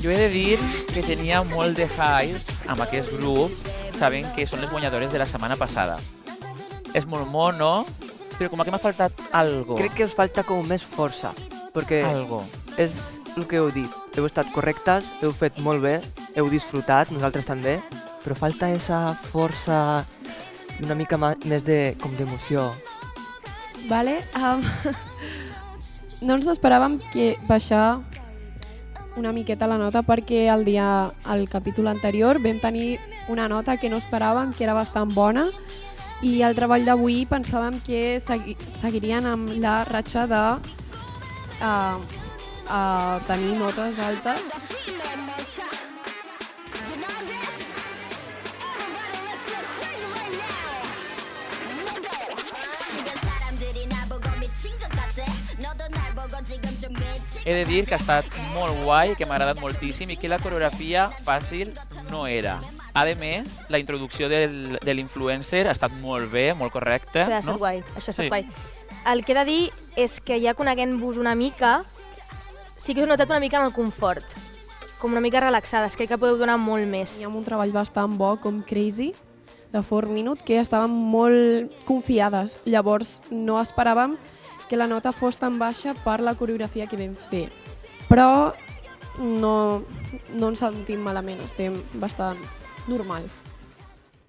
Jo he de dir que tenia molt de hype amb aquest grup, sabent que són les guanyadores de la setmana passada. És molt mono, però com que m'ha faltat algo. Crec que us falta com més força, perquè Algo. és el que heu dit. Heu estat correctes, heu fet molt bé, heu disfrutat, nosaltres també, però falta esa força i una mica més d'emoció. Vale, no ens esperàvem que baixar una miqueta la nota perquè al capítol anterior vam tenir una nota que no esperàvem, que era bastant bona, i el treball d'avui pensàvem que seguirien amb la ratxa de tenir notes altes. He de dir que ha estat molt guai, que m'ha agradat moltíssim i que la coreografia fàcil no era. A més, la introducció de l'influencer ha estat molt bé, molt correcta. Això ha estat guai, això ha estat Sí. guai. El que he de dir és que ja coneguent-vos una mica, sí que us he notat una mica en el confort, com una mica relaxades, crec que podeu donar molt més. Teníem un treball bastant bo com Crazy, de 4 Minute, que estàvem molt confiades. Llavors no esperàvem que la nota fos tan baixa per la coreografia que vam fer. Però no ens sentim malament, estem bastant normal.